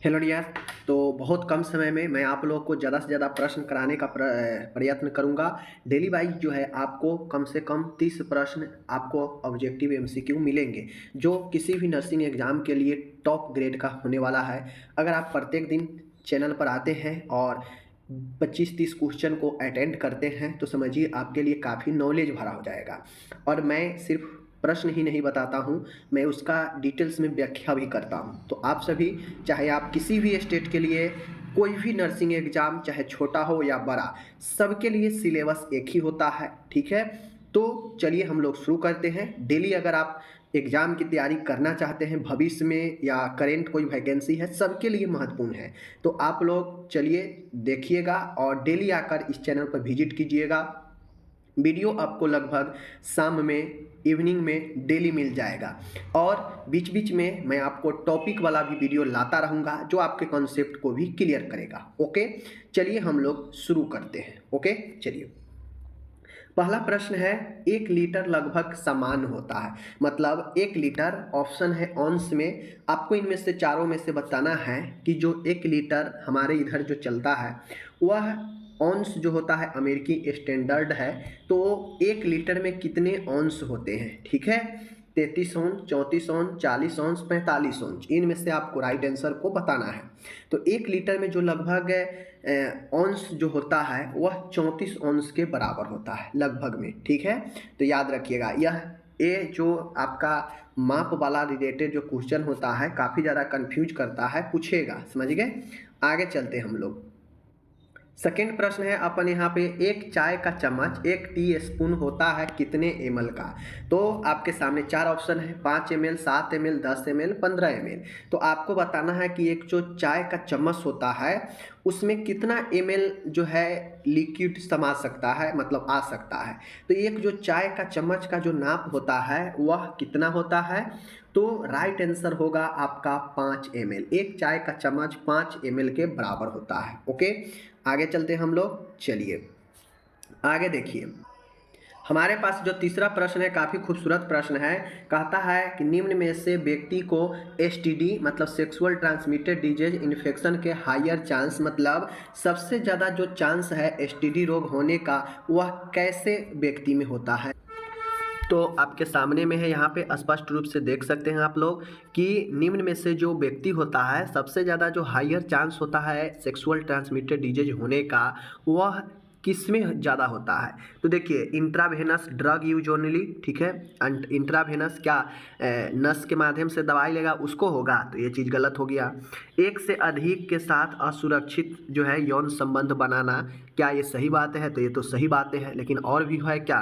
Hello dear. तो बहुत कम समय में मैं आप लोगों को ज़्यादा से ज़्यादा प्रश्न कराने का प्रयत्न करूंगा। डेली वाइज जो है आपको कम से कम 30 प्रश्न आपको ऑब्जेक्टिव एमसीक्यू मिलेंगे, जो किसी भी नर्सिंग एग्ज़ाम के लिए टॉप ग्रेड का होने वाला है। अगर आप प्रत्येक दिन चैनल पर आते हैं और 25-30 क्वेश्चन को अटेंड करते हैं तो समझिए आपके लिए काफ़ी नॉलेज भरा हो जाएगा। और मैं सिर्फ प्रश्न ही नहीं बताता हूँ, मैं उसका डिटेल्स में व्याख्या भी करता हूँ। तो आप सभी, चाहे आप किसी भी स्टेट के लिए कोई भी नर्सिंग एग्ज़ाम, चाहे छोटा हो या बड़ा, सबके लिए सिलेबस एक ही होता है, ठीक है। तो चलिए हम लोग शुरू करते हैं। डेली अगर आप एग्ज़ाम की तैयारी करना चाहते हैं, भविष्य में या करेंट कोई वैकेंसी है, सबके लिए महत्वपूर्ण है। तो आप लोग चलिए देखिएगा और डेली आकर इस चैनल पर विजिट कीजिएगा। वीडियो आपको लगभग शाम में, इवनिंग में डेली मिल जाएगा। और बीच बीच में मैं आपको टॉपिक वाला भी वीडियो लाता रहूँगा जो आपके कॉन्सेप्ट को भी क्लियर करेगा। ओके, चलिए हम लोग शुरू करते हैं। ओके, चलिए। पहला प्रश्न है, 1 लीटर लगभग समान होता है। मतलब 1 लीटर ऑप्शन है ऑन्स में। आपको इनमें से चारों में से बताना है कि जो 1 लीटर हमारे इधर जो चलता है वह ऑन्स जो होता है अमेरिकी स्टैंडर्ड है। तो 1 लीटर में कितने ऑन्स होते हैं, ठीक है। 33 ऑन्स, 34 ऑन्स, 40 ऑन्स, 45 ऑन्स, इनमें से आपको राइट आंसर को बताना है। तो 1 लीटर में जो लगभग ऑन्स जो होता है वह 34 ऑन्स के बराबर होता है लगभग में, ठीक है। तो याद रखिएगा, ये जो आपका माप वाला रिलेटेड जो क्वेश्चन होता है काफ़ी ज़्यादा कंफ्यूज करता है, पूछेगा, समझ गए। आगे चलते हैं हम लोग। सेकेंड प्रश्न है अपन यहाँ पे, एक चाय का चम्मच 1 टी स्पून होता है कितने ml का। तो आपके सामने 4 ऑप्शन है, 5 ml, 7 ml, 10 ml, 15 ml। तो आपको बताना है कि एक जो चाय का चम्मच होता है उसमें कितना ml जो है लिक्विड समा सकता है, मतलब आ सकता है। तो एक जो चाय का चम्मच का जो नाप होता है वह कितना होता है। तो राइट आंसर होगा आपका 5 ml। एक चाय का चम्मच 5 ml के बराबर होता है। ओके, आगे चलते हैं हम लोग। चलिए आगे देखिए, हमारे पास जो तीसरा प्रश्न है काफ़ी खूबसूरत प्रश्न है। कहता है कि निम्न में से व्यक्ति को एसटीडी मतलब सेक्सुअल ट्रांसमिटेड डिजीज इन्फेक्शन के हायर चांस, मतलब सबसे ज़्यादा जो चांस है एसटीडी रोग होने का वह कैसे व्यक्ति में होता है। तो आपके सामने में है, यहाँ पे स्पष्ट रूप से देख सकते हैं आप लोग कि निम्न में से जो व्यक्ति होता है सबसे ज़्यादा जो हायर चांस होता है सेक्सुअल ट्रांसमिटेड डिजीज होने का वह किस में ज़्यादा होता है। तो देखिए, इंट्रावेनस ड्रग यूज ओनली, ठीक है। इंट्रावेनस क्या नस के माध्यम से दवाई लेगा उसको होगा, तो ये चीज़ गलत हो गया। एक से अधिक के साथ असुरक्षित जो है यौन संबंध बनाना, क्या ये सही बात है। तो ये तो सही बातें हैं, लेकिन और भी है क्या,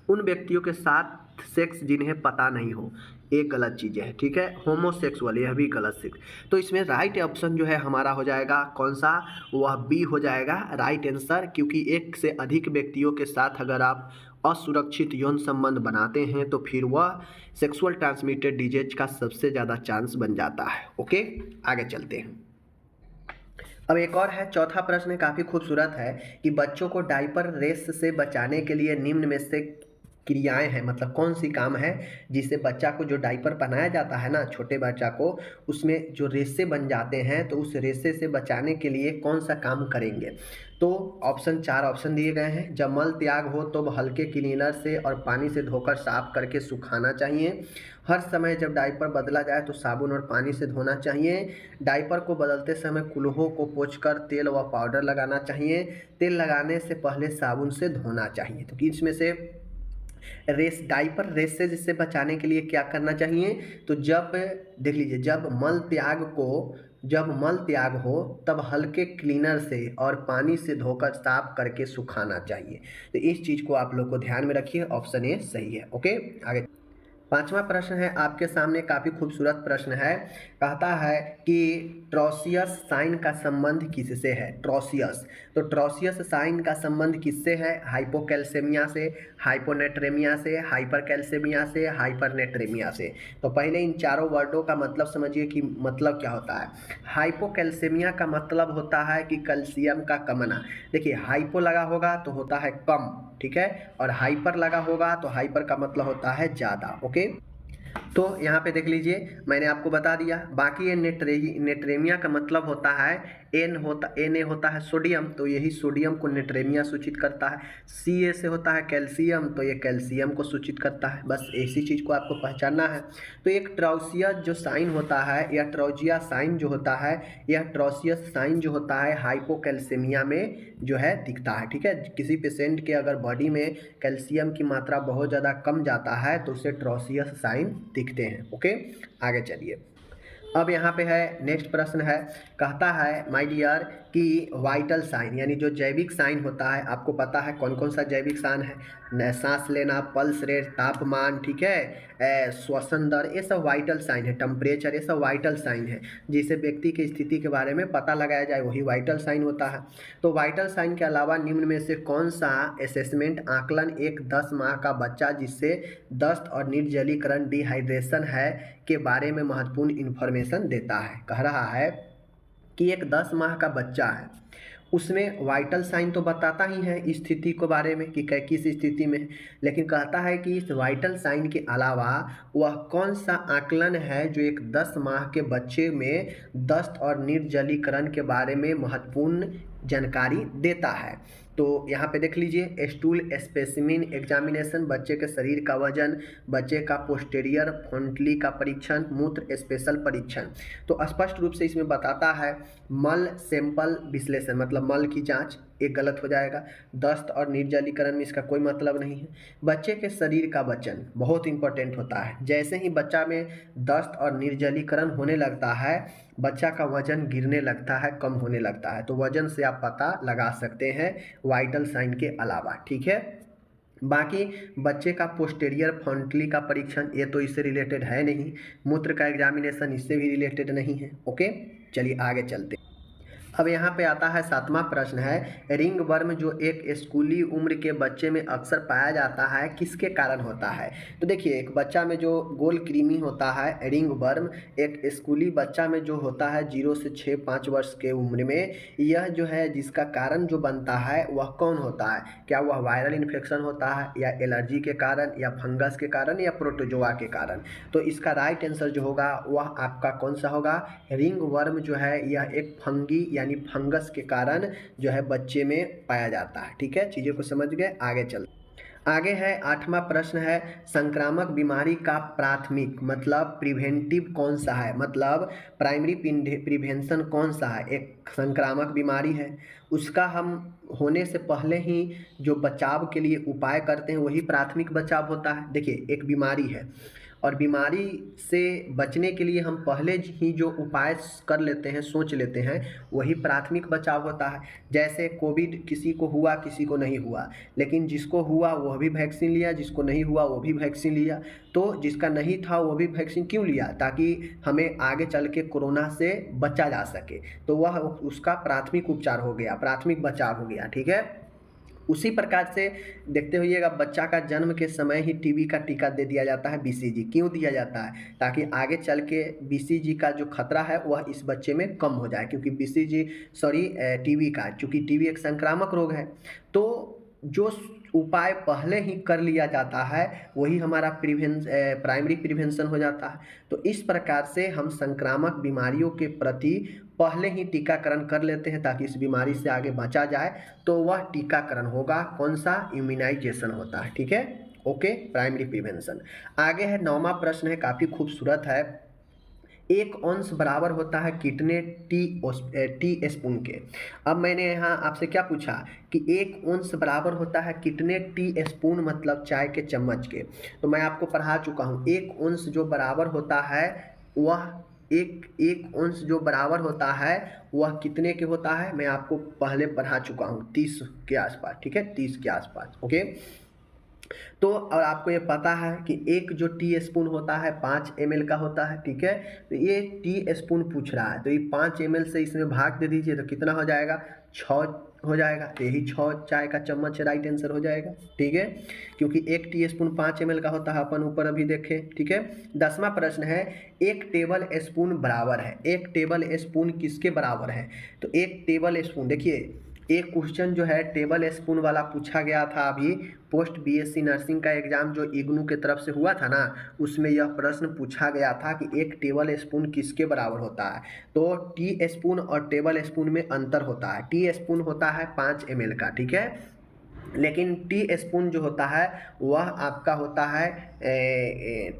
उन व्यक्तियों के साथ सेक्स जिन्हें पता नहीं हो, एक गलत चीज़ है, ठीक है। होमोसेक्सुअल, यह भी गलत सेक्स। तो इसमें राइट ऑप्शन जो है हमारा हो जाएगा कौन सा, वह बी हो जाएगा राइट आंसर। क्योंकि एक से अधिक व्यक्तियों के साथ अगर आप असुरक्षित यौन संबंध बनाते हैं तो फिर वह सेक्सुअल ट्रांसमिटेड डिजीज का सबसे ज़्यादा चांस बन जाता है। ओके, आगे चलते हैं। अब एक और है, चौथा प्रश्न काफ़ी खूबसूरत है कि बच्चों को डायपर रेस से बचाने के लिए निम्न में से क्रियाएं हैं, मतलब कौन सी काम है जिससे बच्चा को जो डायपर पहनाया जाता है ना छोटे बच्चा को, उसमें जो रेशे बन जाते हैं, तो उस रेशे से बचाने के लिए कौन सा काम करेंगे। तो ऑप्शन 4 ऑप्शन दिए गए हैं। जब मल त्याग हो तो हल्के क्लीनर से और पानी से धोकर साफ करके सुखाना चाहिए। हर समय जब डायपर बदला जाए तो साबुन और पानी से धोना चाहिए। डायपर को बदलते समय कुल्हों को पोंछकर तेल व पाउडर लगाना चाहिए। तेल लगाने से पहले साबुन से धोना चाहिए। तो इसमें से डायपर रेसेज से बचाने के लिए क्या करना चाहिए। तो जब देख लीजिए, जब मल त्याग हो तब हल्के क्लीनर से और पानी से धोकर साफ करके सुखाना चाहिए। तो इस चीज़ को आप लोग को ध्यान में रखिए, ऑप्शन ए सही है। ओके, आगे। पांचवा प्रश्न है आपके सामने, काफ़ी खूबसूरत प्रश्न है। कहता है कि ट्रोसियस साइन का संबंध किससे है। ट्रोसियस, तो ट्रोसियस साइन का संबंध किससे है। हाइपोकैल्सेमिया से, हाइपोनेट्रेमिया से, हाइपरकैल्सेमिया से, हाइपरनेट्रेमिया से। तो पहले इन चारों वर्डों का मतलब समझिए कि मतलब क्या होता है। हाइपोकैल्सेमिया का मतलब होता है कि कैल्शियम का कमना। देखिए, हाइपो लगा होगा तो होता है कम, ठीक है, और हाइपर लगा होगा तो हाइपर का मतलब होता है ज़्यादा। ओके, तो यहाँ पे देख लीजिए मैंने आपको बता दिया। बाकी ये नेट्रेमिया का मतलब होता है Na होता है सोडियम, तो यही सोडियम को नेट्रेमिया सूचित करता है। Ca से होता है कैल्शियम, तो ये कैल्शियम को सूचित करता है। बस ऐसी चीज़ को आपको पहचानना है। तो एक ट्राउसियस जो साइन होता है या ट्राउजिया साइन जो होता है, यह ट्राउसियस साइन जो होता है हाइपोकैल्सेमिया में जो है दिखता है। ठीक है, किसी पेशेंट के अगर बॉडी में कैल्शियम की मात्रा बहुत ज़्यादा कम जाता है तो उसे ट्राउसियस साइन दिखते हैं। ओके, आगे चलिए। अब यहाँ पे है नेक्स्ट प्रश्न है, कहता है माय डियर कि वाइटल साइन यानी जो जैविक साइन होता है, आपको पता है कौन कौन सा जैविक साइन है, सांस लेना, पल्स रेट, तापमान, ठीक है, श्वसन दर, ये सब वाइटल साइन है, टेम्परेचर, ये सब वाइटल साइन है। जिसे व्यक्ति की स्थिति के बारे में पता लगाया जाए वही वाइटल साइन होता है। तो वाइटल साइन के अलावा निम्न में से कौन सा असेसमेंट आकलन एक 10 माह का बच्चा जिससे दस्त और निर्जलीकरण डिहाइड्रेशन है के बारे में महत्वपूर्ण इन्फॉर्मेशन देता है। कह रहा है कि एक 10 माह का बच्चा है, उसमें वाइटल साइन तो बताता ही है इस स्थिति के बारे में कि किस स्थिति में, लेकिन कहता है कि इस वाइटल साइन के अलावा वह कौन सा आकलन है जो एक 10 माह के बच्चे में दस्त और निर्जलीकरण के बारे में महत्वपूर्ण जानकारी देता है। तो यहाँ पे देख लीजिए, स्टूल स्पेसिमिन एग्जामिनेशन, बच्चे के शरीर का वजन, बच्चे का पोस्टेरियर फ्रंटली का परीक्षण, मूत्र स्पेशल परीक्षण। तो स्पष्ट रूप से इसमें बताता है मल सैंपल विश्लेषण, मतलब मल की जांच, एक गलत हो जाएगा। दस्त और निर्जलीकरण में इसका कोई मतलब नहीं है। बच्चे के शरीर का वजन बहुत इंपॉर्टेंट होता है। जैसे ही बच्चा में दस्त और निर्जलीकरण होने लगता है, बच्चा का वजन गिरने लगता है, कम होने लगता है। तो वजन से आप पता लगा सकते हैं वाइटल साइन के अलावा। ठीक है, बाकी बच्चे का पोस्टेरियर फ्रंटली का परीक्षण, ये तो इससे रिलेटेड है नहीं। मूत्र का एग्जामिनेशन इससे भी रिलेटेड नहीं है। ओके, चलिए आगे चलते। अब यहाँ पे आता है 7वां प्रश्न है, रिंग वर्म जो एक स्कूली उम्र के बच्चे में अक्सर पाया जाता है किसके कारण होता है। तो देखिए, एक बच्चा में जो गोल कृमि होता है रिंग वर्म, एक स्कूली बच्चा में जो होता है 0 से 6-5 वर्ष के उम्र में, यह जो है जिसका कारण जो बनता है वह कौन होता है। क्या वह वायरल इन्फेक्शन होता है, या एलर्जी के कारण, या फंगस के कारण, या प्रोटोजोआ के कारण। तो इसका राइट आंसर जो होगा वह आपका कौन सा होगा, रिंग वर्म जो है यह एक फंगी यानी फंगस के कारण जो है बच्चे में पाया जाता है। ठीक है, चीज़ों को समझ गए, आगे चल। आगे है 8वां प्रश्न है, संक्रामक बीमारी का प्राथमिक मतलब प्रिवेंटिव कौन सा है, मतलब प्राइमरी प्रिवेंशन कौन सा है। एक संक्रामक बीमारी है, उसका हम होने से पहले ही जो बचाव के लिए उपाय करते हैं वही प्राथमिक बचाव होता है। देखिए, एक बीमारी है और बीमारी से बचने के लिए हम पहले ही जो उपाय कर लेते हैं, सोच लेते हैं, वही प्राथमिक बचाव होता है। जैसे कोविड किसी को हुआ किसी को नहीं हुआ, लेकिन जिसको हुआ वह भी वैक्सीन लिया, जिसको नहीं हुआ वो भी वैक्सीन लिया। तो जिसका नहीं था वो भी वैक्सीन क्यों लिया, ताकि हमें आगे चल के कोरोना से बचा जा सके। तो वह उसका प्राथमिक उपचार हो गया, प्राथमिक बचाव हो गया। ठीक है, उसी प्रकार से देखते होइएगा, बच्चा का जन्म के समय ही टीबी का टीका दे दिया जाता है, बीसीजी। क्यों दिया जाता है, ताकि आगे चल के बीसीजी का जो खतरा है वह इस बच्चे में कम हो जाए। क्योंकि टीबी का, चूँकि टीबी एक संक्रामक रोग है, तो जो उपाय पहले ही कर लिया जाता है वही हमारा प्राइमरी प्रिवेंशन हो जाता है। तो इस प्रकार से हम संक्रामक बीमारियों के प्रति पहले ही टीकाकरण कर लेते हैं ताकि इस बीमारी से आगे बचा जाए। तो वह टीकाकरण होगा कौन सा, इम्यूनाइजेशन होता है। ठीक है, ओके, प्राइमरी प्रिवेंशन। आगे है 9वां प्रश्न है, काफ़ी खूबसूरत है। एक अंश बराबर होता है कितने टी स्पून के। अब मैंने यहाँ आपसे क्या पूछा कि एक अंश बराबर होता है कितने टी स्पून, मतलब चाय के चम्मच के। तो मैं आपको पढ़ा चुका हूँ, एक अंश जो बराबर होता है वह एक अंश जो बराबर होता है वह कितने के होता है, मैं आपको पहले पढ़ा चुका हूँ, 30 के आसपास। ठीक है, 30 के आसपास। ओके, तो और आपको ये पता है कि एक जो टी स्पून होता है 5 ml का होता है। ठीक है, तो ये टी स्पून पूछ रहा है, तो ये 5 ml से इसमें भाग दे दीजिए तो कितना हो जाएगा, 6 हो जाएगा। तो यही 6 चाय का चम्मच राइट आंसर हो जाएगा। ठीक है, क्योंकि एक टी स्पून 5 ml का होता है, अपन ऊपर अभी देखें। ठीक है, 10वां प्रश्न है, एक टेबल स्पून बराबर है, एक टेबल स्पून किसके बराबर है। तो एक टेबल स्पून, देखिए एक क्वेश्चन जो है टेबल स्पून वाला पूछा गया था अभी पोस्ट बीएससी नर्सिंग का एग्जाम जो इग्नू के तरफ से हुआ था ना, उसमें यह प्रश्न पूछा गया था कि एक टेबल स्पून किसके बराबर होता है। तो टी स्पून और टेबल स्पून में अंतर होता है। टी स्पून होता है 5 ml का, ठीक है, लेकिन टी स्पून जो होता है वह आपका होता है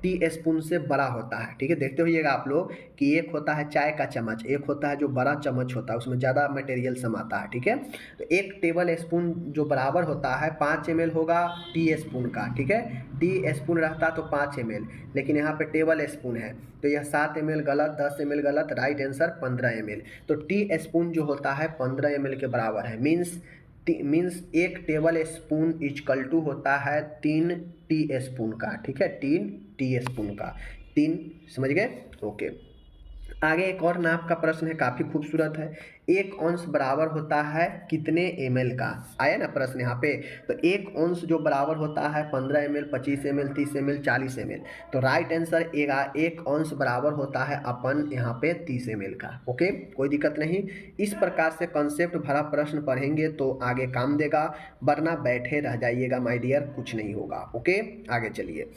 टी स्पून से बड़ा होता है, ठीक है। देखते होइएगा आप लोग कि एक होता है चाय का चम्मच, एक होता है जो बड़ा चम्मच होता है, उसमें ज़्यादा मटेरियल समाता है, ठीक है। तो एक टेबल स्पून जो बराबर होता है 5 ml होगा टी स्पून का, ठीक है। टी स्पून रहता तो 5 ml, लेकिन यहाँ पे टेबल स्पून है तो यह 7 ml गलत, 10 ml गलत, राइट आंसर 15 ml। तो टी स्पून जो होता है 15 ml के बराबर है। मीन्स एक टेबल स्पून इक्वल टू होता है 3 टी स्पून का, ठीक है, 3 टी स्पून का, 3, समझ गए, ओके। आगे एक और नाप का प्रश्न है, काफ़ी खूबसूरत है। एक औंस बराबर होता है कितने ml का, आया ना प्रश्न यहाँ पे। तो एक औंस जो बराबर होता है 15 ml, 25 ml, 30 ml, 40 ml। तो राइट आंसर एक औंस बराबर होता है अपन यहाँ पे 30 ml का, ओके, कोई दिक्कत नहीं। इस प्रकार से कंसेप्ट भरा प्रश्न पढ़ेंगे तो आगे काम देगा, वरना बैठे रह जाइएगा माय डियर, कुछ नहीं होगा, ओके। आगे चलिए,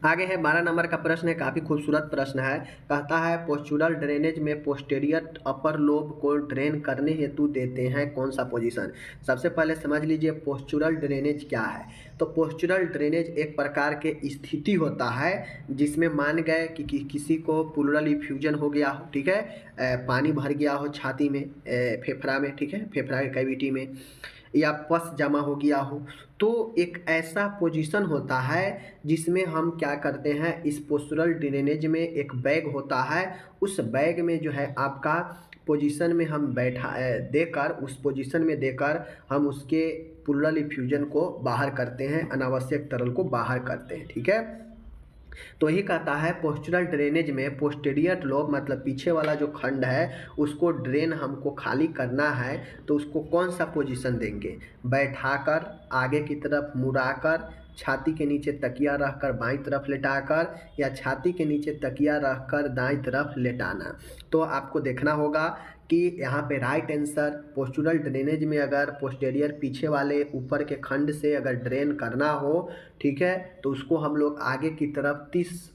आगे है 12 नंबर का प्रश्न है, काफ़ी खूबसूरत प्रश्न है। कहता है पोस्चुरल ड्रेनेज में पोस्टीरियर अपर लोब को ड्रेन करने हेतु देते हैं कौन सा पोजीशन। सबसे पहले समझ लीजिए पोस्चुरल ड्रेनेज क्या है। तो पोस्चुरल ड्रेनेज एक प्रकार के स्थिति होता है जिसमें मान गए कि किसी को प्लूरल इफ्यूजन हो गया हो, ठीक है, पानी भर गया हो छाती में, फेफड़ा में, ठीक है, फेफड़ा के कैविटी में, या पस जमा हो गया हो। तो एक ऐसा पोजीशन होता है जिसमें हम क्या करते हैं, इस पोस्चुरल ड्रेनेज में एक बैग होता है, उस बैग में जो है आपका पोजीशन में हम बैठा देकर, उस पोजीशन में देकर हम उसके प्लूरल इफ्यूजन को बाहर करते हैं, अनावश्यक तरल को बाहर करते हैं, ठीक है। तो यही कहता है पोस्चुरल ड्रेनेज में पोस्टीरियर लोब मतलब पीछे वाला जो खंड है उसको ड्रेन हमको खाली करना है, तो उसको कौन सा पोजीशन देंगे, बैठाकर, आगे की तरफ मुड़ाकर, छाती के नीचे तकिया रखकर बाईं तरफ लेटाकर, या छाती के नीचे तकिया रखकर दाईं तरफ लेटाना। तो आपको देखना होगा कि यहाँ पे राइट आंसर पोस्चुरल ड्रेनेज में अगर पोस्टीरियर पीछे वाले ऊपर के खंड से अगर ड्रेन करना हो, ठीक है, तो उसको हम लोग आगे की तरफ 30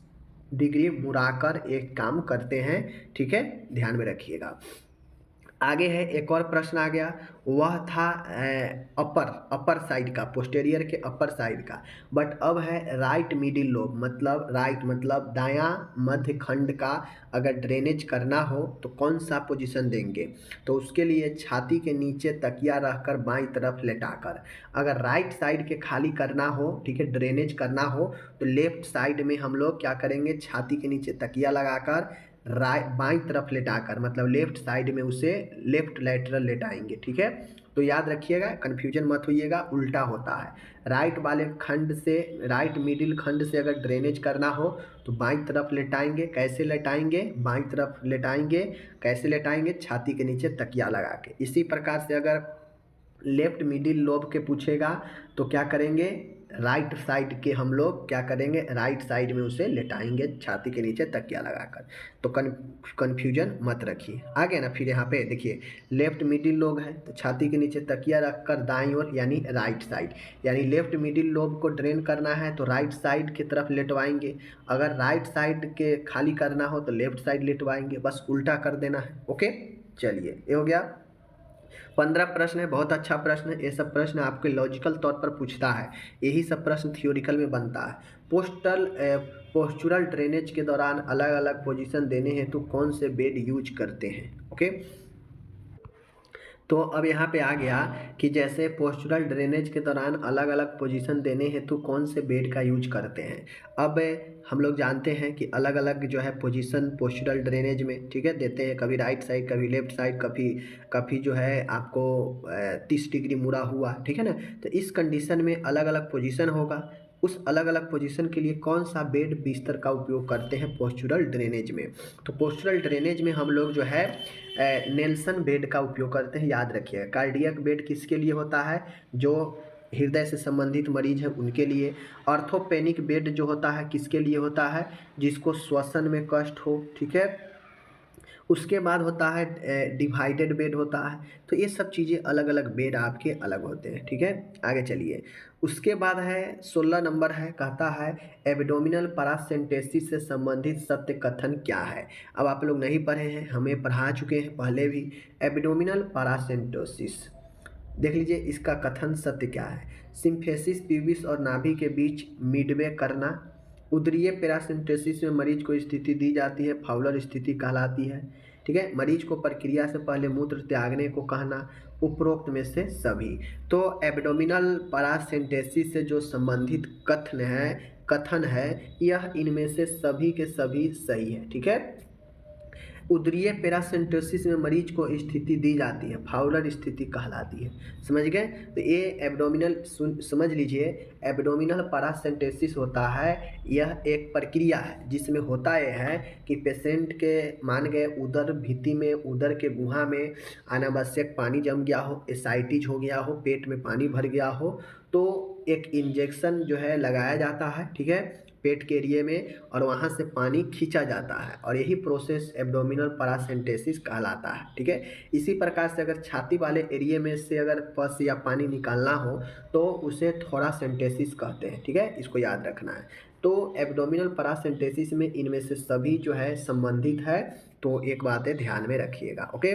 डिग्री मुड़ाकर एक काम करते हैं, ठीक है, ध्यान में रखिएगा। आगे है एक और प्रश्न आ गया, वह था अपर साइड का, पोस्टीरियर के अपर साइड का, बट अब है राइट मिडिल लोब, मतलब राइट मतलब दायां मध्य खंड का अगर ड्रेनेज करना हो तो कौन सा पोजीशन देंगे। तो उसके लिए छाती के नीचे तकिया रखकर बाईं तरफ लेटाकर। अगर राइट साइड के खाली करना हो, ठीक है, ड्रेनेज करना हो, तो लेफ्ट साइड में हम लोग क्या करेंगे, छाती के नीचे तकिया लगाकर बाईं तरफ लेटाकर, मतलब लेफ्ट साइड में उसे लेफ्ट लैटरल लेटाएंगे, ठीक है। तो याद रखिएगा, कन्फ्यूजन मत होइएगा, उल्टा होता है। राइट वाले खंड से, राइट मिडिल खंड से अगर ड्रेनेज करना हो तो बाईं तरफ लेटाएंगे। कैसे लेटाएंगे, बाईं तरफ लेटाएंगे, कैसे लेटाएंगे, छाती के नीचे तकिया लगा के। इसी प्रकार से अगर लेफ्ट मिडिल लोब के पूछेगा तो क्या करेंगे, राइट साइड के हम लोग क्या करेंगे, राइट साइड में उसे लेटाएंगे छाती के नीचे तकिया लगाकर। तो कन्फ्यूजन मत रखिए। आगे ना फिर यहाँ पे देखिए, लेफ्ट मिडिल लोब है तो छाती के नीचे तकिया रखकर दाईं ओर यानी राइट साइड, यानी लेफ्ट मिडिल लोब को ड्रेन करना है तो राइट साइड की तरफ लेटवाएंगे। अगर राइट साइड के खाली करना हो तो लेफ्ट साइड लेटवाएंगे, बस उल्टा कर देना है, ओके। चलिए ये हो गया। 15 प्रश्न है, बहुत अच्छा प्रश्न है। ये सब प्रश्न आपके लॉजिकल तौर पर पूछता है, यही सब प्रश्न थियोरिकल में बनता है। पोस्चुरल ड्रेनेज के दौरान अलग अलग पोजीशन देने हेतु कौन से बेड यूज करते हैं, ओके। तो अब यहाँ पे आ गया कि जैसे पोस्चुरल ड्रेनेज के दौरान अलग अलग पोजीशन देने हेतु कौन से बेड का यूज करते हैं। अब हम लोग जानते हैं कि अलग अलग जो है पोजीशन पोस्चुरल ड्रेनेज में, ठीक है, देते हैं, कभी राइट साइड, कभी लेफ्ट साइड, कभी जो है आपको 30 डिग्री मुड़ा हुआ, ठीक है ना। तो इस कंडीशन में अलग अलग पोजीशन होगा, उस अलग अलग पोजीशन के लिए कौन सा बेड बिस्तर का उपयोग करते हैं पोस्चुरल ड्रेनेज में। तो पोस्चुरल ड्रेनेज में हम लोग जो है नेल्सन बेड का उपयोग करते हैं, याद रखिएगा। कार्डियक बेड किसके लिए होता है, जो हृदय से संबंधित मरीज है उनके लिए। ऑर्थोपेनिक बेड जो होता है किसके लिए होता है, जिसको श्वसन में कष्ट हो, ठीक है, उसके बाद होता है डिवाइडेड बेड होता है। तो ये सब चीज़ें अलग अलग बेड आपके अलग होते हैं, ठीक है। आगे चलिए, उसके बाद है 16 नंबर है, कहता है एब्डोमिनल पैरासिम्पथेसिस से संबंधित सत्य कथन क्या है। अब आप लोग नहीं पढ़े हैं, हमें पढ़ा चुके हैं पहले भी। एब्डोमिनल पैरासिम्पथेसिस देख लीजिए, इसका कथन सत्य क्या है। सिम्फेसिस प्यूबिस और नाभि के बीच मिडवे करना। उदरीय पैरासिम्पथेसिस में मरीज को स्थिति दी जाती है, फाउलर स्थिति कहलाती है, ठीक है। मरीज को प्रक्रिया से पहले मूत्र त्यागने को कहना। उपरोक्त में से सभी। तो एब्डोमिनल पैरासिम्पथेसिस से जो संबंधित कथन है यह इनमें से सभी के सभी सही है, ठीक है। उदरीय पैरासिम्पथेसिस में मरीज को स्थिति दी जाती है, फाउलर स्थिति कहलाती है। समझ गए। तो ये एब्डोमिनल समझ लीजिए, एब्डोमिनल पैरासिम्पथेसिस होता है, यह एक प्रक्रिया है जिसमें होता यह है कि पेशेंट के मान गए उदर भित्ति में, उदर के गुहा में अनावश्यक पानी जम गया हो, एसाइटिस हो गया हो, पेट में पानी भर गया हो, तो एक इंजेक्शन जो है लगाया जाता है, ठीक है, पेट के एरिए में, और वहाँ से पानी खींचा जाता है, और यही प्रोसेस एब्डोमिनल पैरासिम्पथेसिस कहलाता है, ठीक है। इसी प्रकार से अगर छाती वाले एरिए में से अगर पस या पानी निकालना हो तो उसे थोरासिम्पथेसिस कहते हैं, ठीक है, इसको याद रखना है। तो एब्डोमिनल पैरासिम्पथेसिस में इनमें से सभी जो है संबंधित है, तो एक बात है ध्यान में रखिएगा, ओके।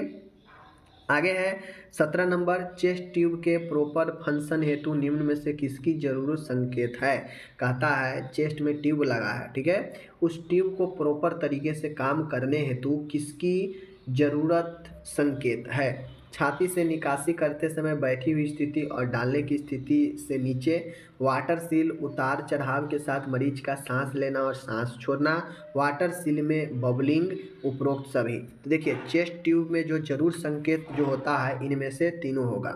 आगे है 17 नंबर, चेस्ट ट्यूब के प्रॉपर फंक्शन हेतु निम्न में से किसकी जरूरत संकेत है। कहता है चेस्ट में ट्यूब लगा है, ठीक है, उस ट्यूब को प्रॉपर तरीके से काम करने हेतु किसकी जरूरत संकेत है। छाती से निकासी करते समय बैठी हुई स्थिति और डालने की स्थिति से नीचे, वाटर सील उतार चढ़ाव के साथ मरीज का सांस लेना और सांस छोड़ना, वाटर सील में बबलिंग, उपरोक्त सभी। तो देखिए, चेस्ट ट्यूब में जो जरूर संकेत जो होता है इनमें से तीनों होगा।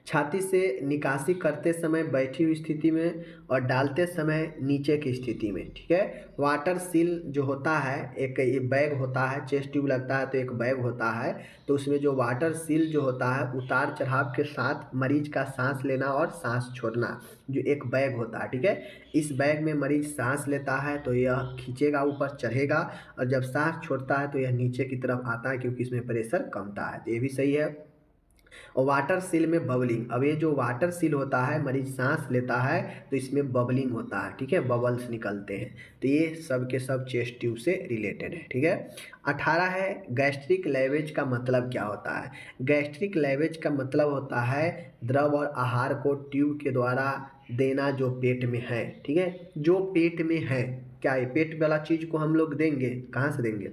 छाती से निकासी करते समय बैठी हुई स्थिति में और डालते समय नीचे की स्थिति में, ठीक है। वाटर सील जो होता है, एक ये बैग होता है, चेस्ट ट्यूब लगता है तो एक बैग होता है, तो उसमें जो वाटर सील जो होता है उतार चढ़ाव के साथ मरीज का सांस लेना और सांस छोड़ना, जो एक बैग होता है, ठीक है। इस बैग में मरीज सांस लेता है तो यह खींचेगा, ऊपर चढ़ेगा, और जब सांस छोड़ता है तो यह नीचे की तरफ आता है, क्योंकि इसमें प्रेशर कमता है, तो ये भी सही है। और वाटर सील में बबलिंग, अब ये जो वाटर सील होता है, मरीज सांस लेता है तो इसमें बबलिंग होता है, ठीक है, बबल्स निकलते हैं, तो ये सब के सब चेस्ट ट्यूब से रिलेटेड है, ठीक है। 18 है, गैस्ट्रिक लैवेज का मतलब क्या होता है। गैस्ट्रिक लैवेज का मतलब होता है द्रव और आहार को ट्यूब के द्वारा देना जो पेट में है, ठीक है, जो पेट में है। क्या ये पेट वाला चीज़ को हम लोग देंगे, कहाँ से देंगे।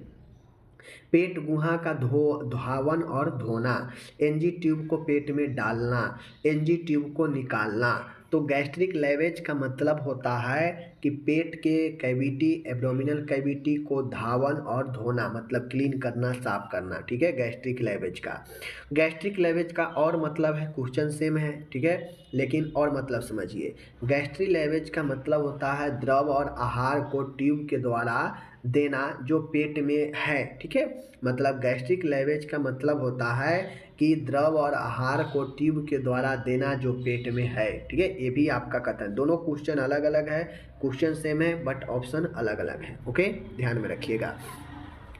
पेट गुहा का धावन और धोना, एनजी ट्यूब को पेट में डालना, एनजी ट्यूब को निकालना। तो गैस्ट्रिक लैवेज का मतलब होता है कि पेट के कैविटी, एब्डोमिनल कैविटी को धावन और धोना, मतलब क्लीन करना, साफ करना, ठीक है, गैस्ट्रिक लैवेज का। गैस्ट्रिक लैवेज का और मतलब है, क्वेश्चन सेम है, ठीक है, लेकिन और मतलब समझिए। गैस्ट्रिक लैवेज का मतलब होता है द्रव और आहार को ट्यूब के द्वारा देना जो पेट में है, ठीक है। मतलब गैस्ट्रिक लैवेज का मतलब होता है कि द्रव और आहार को ट्यूब के द्वारा देना जो पेट में है, ठीक है। ये भी आपका कथन, दोनों क्वेश्चन अलग अलग है, क्वेश्चन सेम है बट ऑप्शन अलग अलग है, ओके, ध्यान में रखिएगा,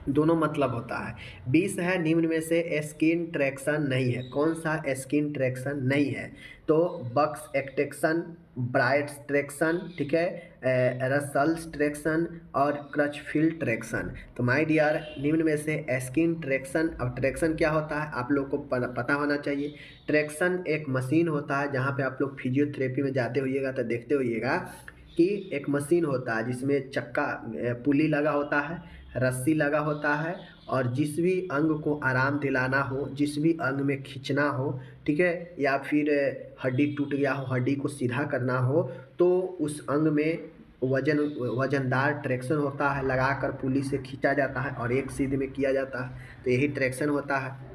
दोनों मतलब होता है। 20 है, निम्न में से स्किन ट्रैक्शन नहीं है। कौन सा स्किन ट्रैक्शन नहीं है। तो बक्स एक्टेक्शन, ब्राइट्स ट्रैक्शन, ठीक है, रसल्स ट्रैक्शन और क्रचफील्ड ट्रैक्शन। तो माय डियर, निम्न में से स्किन ट्रैक्शन, अब ट्रैक्शन क्या होता है आप लोग को पता होना चाहिए। ट्रैक्शन एक मशीन होता है, जहाँ पे आप लोग फिजियोथेरेपी में जाते होइएगा तो देखते होइएगा कि एक मशीन होता है जिसमें चक्का, पुली लगा होता है, रस्सी लगा होता है, और जिस भी अंग को आराम दिलाना हो, जिस भी अंग में खींचना हो, ठीक है, या फिर हड्डी टूट गया हो, हड्डी को सीधा करना हो, तो उस अंग में वजनदार ट्रैक्शन होता है, लगाकर पुली से खींचा जाता है और एक सीध में किया जाता है, तो यही ट्रैक्शन होता है।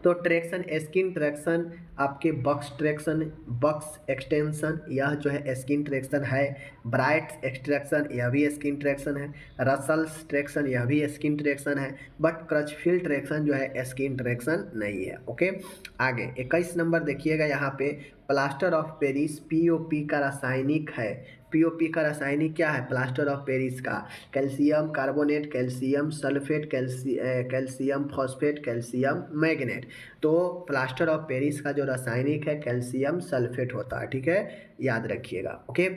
तो ट्रैक्शन, स्किन ट्रैक्शन, आपके बक्स ट्रैक्शन, बक्स एक्सटेंशन, यह जो है स्किन ट्रैक्शन है। ब्राइट्स एक्सट्रैक्शन, यह भी स्किन ट्रैक्शन है। रसल्स ट्रैक्शन, यह भी स्किन ट्रैक्शन है, बट क्रचफील्ड ट्रैक्शन जो है स्किन ट्रैक्शन नहीं है, ओके। आगे 21 नंबर देखिएगा, यहाँ पे प्लास्टर ऑफ पेरिस, पीओपी का रासायनिक है। पीओपी का रासायनिक क्या है? प्लास्टर ऑफ पेरिस का। Calcium carbonate, calcium sulphate, calcium phosphate, calcium magnet. तो प्लास्टर ऑफ पेरिस का जो रासायनिक है कैल्शियम सल्फेट होता है, ठीक है, याद रखिएगा। ओके।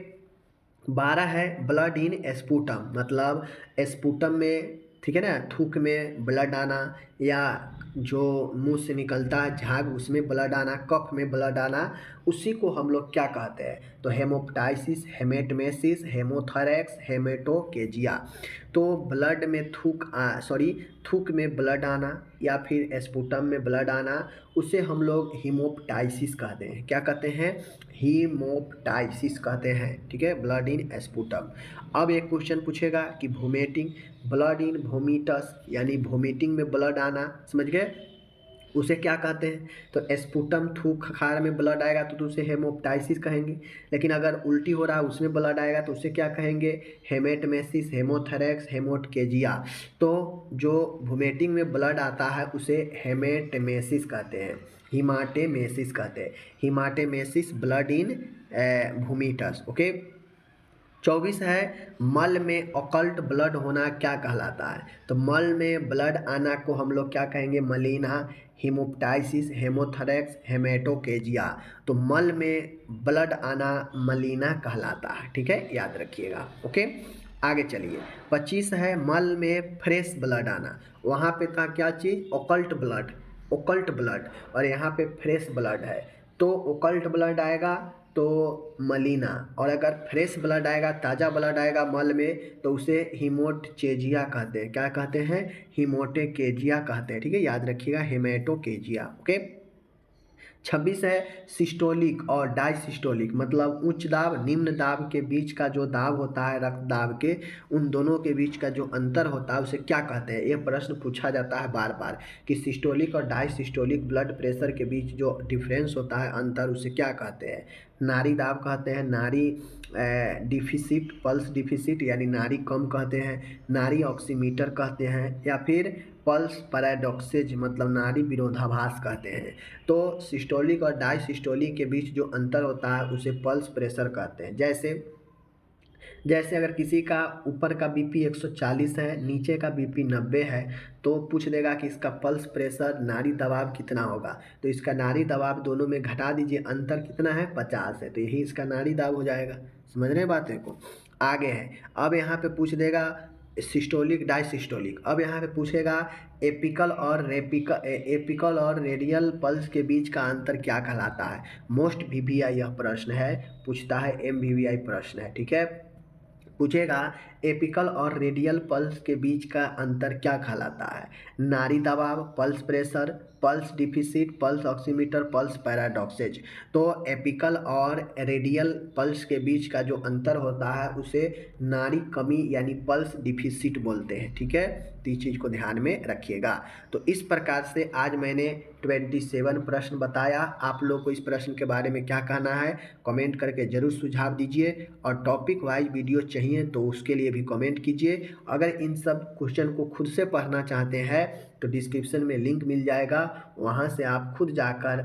12 है ब्लड इन स्पूटम, मतलब स्पूटम में, ठीक है ना, थूक में ब्लड आना, या जो मुंह से निकलता है झाग उसमें ब्लड आना, कफ में ब्लड आना, उसी को हम लोग क्या कहते हैं? तो हेमोप्टाइसिस, हेमेटमेसिस, हेमोथोरैक्स, हेमेटोकेजिया। तो ब्लड में थूक में ब्लड आना या फिर स्पूटम में ब्लड आना, उसे हम लोग हीमोप्टाइसिस कहते हैं। क्या कहते हैं? हीमोप्टाइसिस कहते हैं, ठीक है, ब्लड इन स्पूटम। अब एक क्वेश्चन पूछेगा कि वोमिटिंग, ब्लड इन वोमिटस, यानी वोमिटिंग में ब्लड आना, समझ गए, उसे क्या कहते हैं? तो स्पूटम थूक खार में ब्लड आएगा तो उसे हेमोप्टाइसिस कहेंगे। लेकिन अगर उल्टी हो रहा है उसमें ब्लड आएगा तो उसे क्या कहेंगे? हेमेटमेसिस, हेमोथोरैक्स, हेमोटकेजिया। तो जो वोमिटिंग में ब्लड आता है उसे हेमेटमेसिस कहते हैं, हिमाटेमेसिस कहते हैं, हिमाटेमेसिस ब्लड इन वोमिटस। ओके। 24 है मल में ऑकल्ट ब्लड होना क्या कहलाता है? तो मल में ब्लड आना को हम लोग क्या कहेंगे? मलीना, हिमोप्टाइसिस, हेमोथोरैक्स, हेमेटोकेजिया। तो मल में ब्लड आना मलीना कहलाता है, ठीक है, याद रखिएगा। ओके, आगे चलिए। 25 है मल में फ्रेश ब्लड आना, वहाँ पे था क्या चीज़? ऑकल्ट ब्लड, ओकल्ट ब्लड, और यहाँ पे फ्रेश ब्लड है। तो ओकल्ट ब्लड आएगा तो मलीना, और अगर फ्रेश ब्लड आएगा, ताज़ा ब्लड आएगा मल में, तो उसे हीमोटचेजिया कहते हैं। क्या कहते हैं? हीमोटेकेजिया कहते हैं, ठीक है, याद रखिएगा, हेमेटोकेजिया। ओके। 26 है सिस्टोलिक और डायसिस्टोलिक, मतलब उच्च दाब निम्न दाब के बीच का जो दाब होता है रक्त दाब के, उन दोनों के बीच का जो अंतर होता है उसे क्या कहते हैं? ये प्रश्न पूछा जाता है बार बार कि सिस्टोलिक और डायसिस्टोलिक ब्लड प्रेशर के बीच जो डिफरेंस होता है, अंतर, उसे क्या कहते हैं? नाड़ी दाब कहते हैं, नाड़ी डिफिसिट, पल्स डिफिसिट यानी नाड़ी कम कहते हैं, नाड़ी ऑक्सीमीटर कहते हैं, या फिर पल्स पैराडॉक्सेज मतलब नाड़ी विरोधाभास कहते हैं। तो सिस्टोलिक और डायसिस्टोलिक के बीच जो अंतर होता है उसे पल्स प्रेशर कहते हैं। जैसे अगर किसी का ऊपर का बीपी 140 है, नीचे का बीपी 90 है, तो पूछ देगा कि इसका पल्स प्रेशर, नाड़ी दबाव कितना होगा? तो इसका नाड़ी दबाव दोनों में घटा दीजिए, अंतर कितना है? 50 है, तो यही इसका नाड़ी दाब हो जाएगा। समझ रहे हैं बातें को? आगे है, अब यहाँ पे पूछ देगा सिस्टोलिक डायसिस्टोलिक। अब यहाँ पे पूछेगा एपिकल और रेडियल पल्स के बीच का अंतर क्या कहलाता है? मोस्ट वीवीआई यह प्रश्न है, पूछता है, MVVI प्रश्न है, ठीक है। पूछेगा एपिकल और रेडियल पल्स के बीच का अंतर क्या कहलाता है? नाड़ी दबाव, pulse pressure, pulse deficit, pulse oximeter, pulse paradoxes. तो एपिकल और रेडियल पल्स के बीच का जो अंतर होता है उसे नाड़ी कमी यानी पल्स डिफिसिट बोलते हैं, ठीक है, तो इस चीज़ को ध्यान में रखिएगा। तो इस प्रकार से आज मैंने 27 प्रश्न बताया। आप लोग को इस प्रश्न के बारे में क्या कहना है कमेंट करके ज़रूर सुझाव दीजिए, और टॉपिक वाइज वीडियो चाहिए तो उसके लिए भी कमेंट कीजिए। अगर इन सब क्वेश्चन को खुद से पढ़ना चाहते हैं तो डिस्क्रिप्शन में लिंक मिल जाएगा, वहाँ से आप खुद जाकर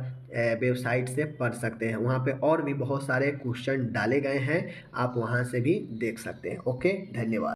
वेबसाइट से पढ़ सकते हैं। वहाँ पे और भी बहुत सारे क्वेश्चन डाले गए हैं, आप वहाँ से भी देख सकते हैं। ओके, धन्यवाद।